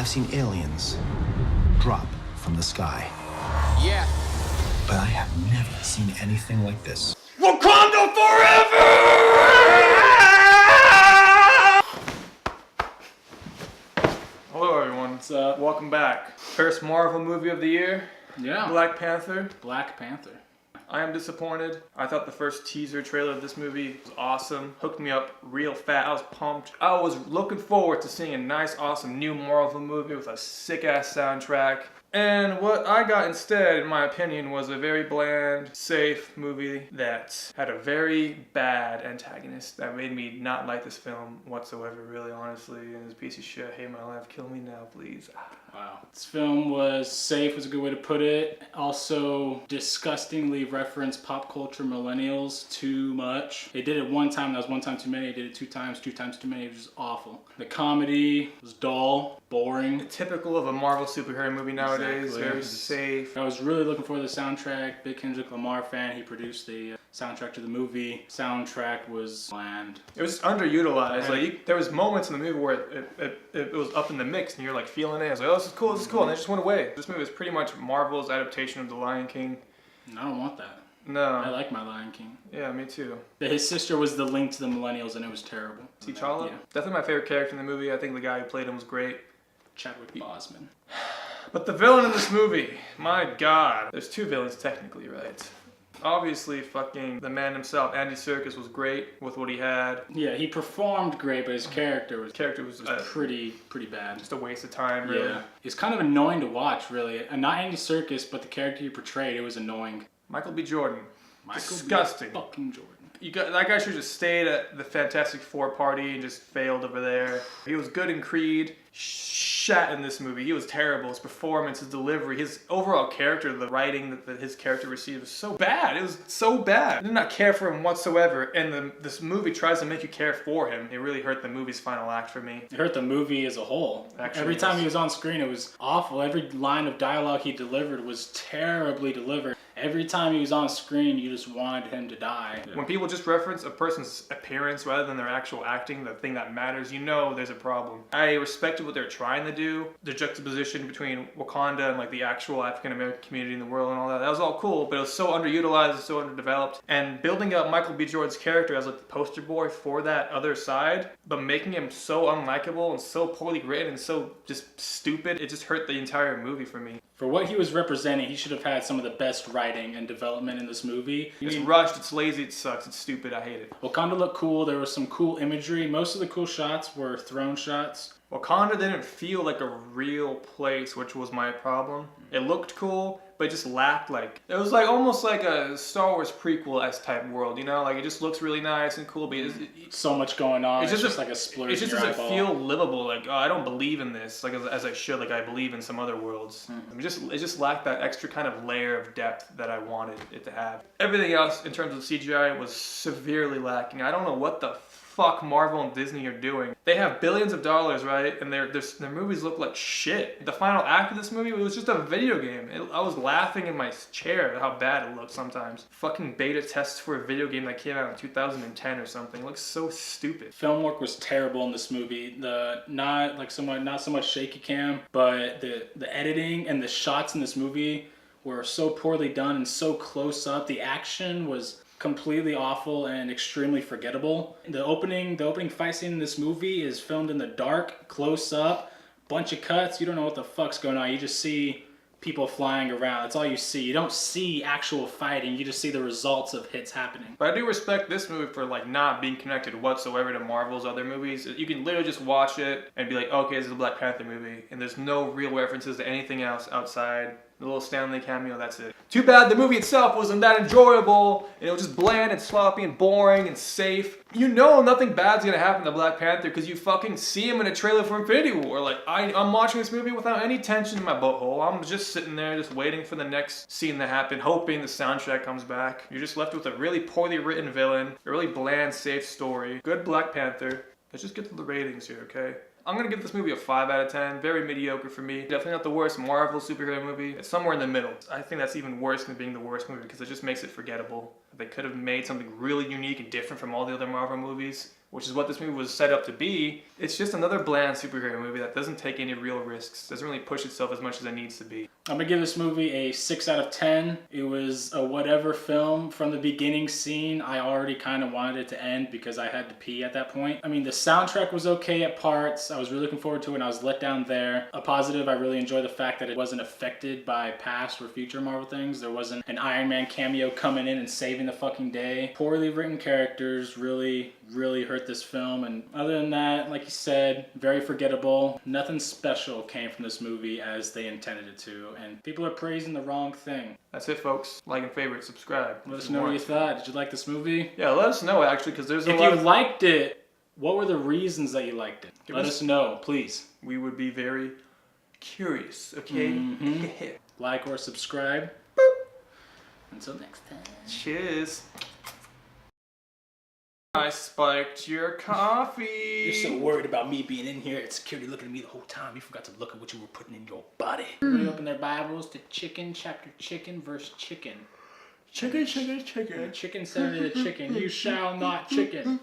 I've seen aliens drop from the sky. Yeah. But I have never seen anything like this. Wakanda forever! Hello everyone, what's up? Welcome back. First Marvel movie of the year. Yeah. Black Panther. Black Panther. I am disappointed. I thought the first teaser trailer of this movie was awesome. Hooked me up real fast. I was pumped. I was looking forward to seeing a nice, awesome new Marvel movie with a sick-ass soundtrack. And what I got instead, in my opinion, was a very bland, safe movie that had a very bad antagonist that made me not like this film whatsoever, really, honestly. And this piece of shit, hate my life, kill me now, please. Wow. This film was safe, was a good way to put it. Also, disgustingly referenced pop culture millennials too much. They did it one time, that was one time too many. They did it two times too many. It was just awful. The comedy was dull, boring. Typical of a Marvel superhero movie nowadays. Exactly. Very safe. I was really looking for the soundtrack. Big Kendrick Lamar fan. He produced the soundtrack to the movie. Soundtrack was bland. It was underutilized. Like there was moments in the movie where it was up in the mix, and you're like feeling it. I was like, oh, this is cool, and it just went away. This movie is pretty much Marvel's adaptation of The Lion King. I don't want that. No. I like my Lion King. Yeah, me too. His sister was the link to the millennials, and it was terrible. T'Challa? Yeah. Definitely my favorite character in the movie. I think the guy who played him was great. Chadwick Boseman. But the villain in this movie, my god. There's two villains technically, right? Obviously, fucking the man himself, Andy Serkis, was great with what he had. Yeah, he performed great, but his character was pretty bad. Just a waste of time, really. Yeah, it's kind of annoying to watch, really. And not Andy Serkis, but the character he portrayed, it was annoying. Michael B. Jordan. Disgusting. B. fucking Jordan. That guy should have just stayed at the Fantastic Four party and just failed over there. He was good in Creed. Shat in this movie. He was terrible. His performance, his delivery, his overall character, the writing that his character received was so bad. It was so bad. I did not care for him whatsoever. And this movie tries to make you care for him. It really hurt the movie's final act for me. It hurt the movie as a whole. Actually, every time he was on screen, it was awful. Every line of dialogue he delivered was terribly delivered. Every time he was on screen, you just wanted him to die. When people just reference a person's appearance rather than their actual acting, the thing that matters, you know there's a problem. I respected what they were trying to do. The juxtaposition between Wakanda and like the actual African American community in the world and all that. That was all cool, but it was so underutilized and so underdeveloped. And building up Michael B. Jordan's character as like the poster boy for that other side, but making him so unlikable and so poorly written and so just stupid, it just hurt the entire movie for me. For what he was representing, he should have had some of the best writing and development in this movie. It's rushed, it's lazy, it sucks, it's stupid, I hate it. Wakanda looked cool, there was some cool imagery. Most of the cool shots were throne shots. Wakanda didn't feel like a real place, which was my problem. It looked cool, but it just lacked it was like almost like a Star Wars prequel-esque type world, you know? Like it just looks really nice and cool, but so much going on. It's just like a splurge. It just doesn't feel livable. Like, oh, I don't believe in this, like as I should, like I believe in some other worlds. It just lacked that extra kind of layer of depth that I wanted it to have. Everything else in terms of CGI was severely lacking. I don't know what the fuck Marvel and Disney are doing. They have billions of dollars, right? And their movies look like shit. The final act of this movie, it was just a video game. I was laughing in my chair at how bad it looked sometimes. Fucking beta tests for a video game that came out in 2010 or something. It looks so stupid. Film work was terrible in this movie. Not so much shaky cam, but the editing and the shots in this movie were so poorly done and so close up. The action was completely awful and extremely forgettable. The opening fight scene in this movie is filmed in the dark, close up, bunch of cuts. You don't know what the fuck's going on. You just see people flying around. That's all you see. You don't see actual fighting. You just see the results of hits happening. But I do respect this movie for not being connected whatsoever to Marvel's other movies. You can literally just watch it and be like, okay, this is a Black Panther movie, and there's no real references to anything else outside the little Stanley cameo, that's it. Too bad the movie itself wasn't that enjoyable, and it was just bland and sloppy and boring and safe. You know nothing bad's gonna happen to Black Panther because you fucking see him in a trailer for Infinity War. Like, I'm watching this movie without any tension in my butthole. I'm just sitting there just waiting for the next scene to happen, hoping the soundtrack comes back. You're just left with a really poorly written villain, a really bland, safe story. Good Black Panther. Let's just get to the ratings here, okay? I'm gonna give this movie a 5 out of 10. Very mediocre for me. Definitely not the worst Marvel superhero movie. It's somewhere in the middle. I think that's even worse than being the worst movie because it just makes it forgettable. They could have made something really unique and different from all the other Marvel movies. which is what this movie was set up to be, it's just another bland superhero movie that doesn't take any real risks, doesn't really push itself as much as it needs to be. I'm gonna give this movie a 6 out of 10. It was a whatever film. From the beginning scene, I already kind of wanted it to end because I had to pee at that point. I mean, the soundtrack was okay at parts. I was really looking forward to it and I was let down there. A positive, I really enjoy the fact that it wasn't affected by past or future Marvel things. There wasn't an Iron Man cameo coming in and saving the fucking day. Poorly written characters really hurt this film, and other than that, like you said, very forgettable. Nothing special came from this movie as they intended it to, and people are praising the wrong thing. That's it, folks. Like and favorite, subscribe. Let us know what you thought. Did you like this movie? Yeah, let us know, actually, because there's a If lot you of... liked it, what were the reasons that you liked it? Let us know, please. We would be very curious, okay? Like or subscribe. Until next time. Cheers. I spiked your coffee. You're so worried about me being in here at security looking at me the whole time. You forgot to look at what you were putting in your body. Everybody open their Bibles to Chicken, chapter Chicken, verse Chicken. Chicken, chicken, chicken. The chicken said to the chicken, you shall not chicken.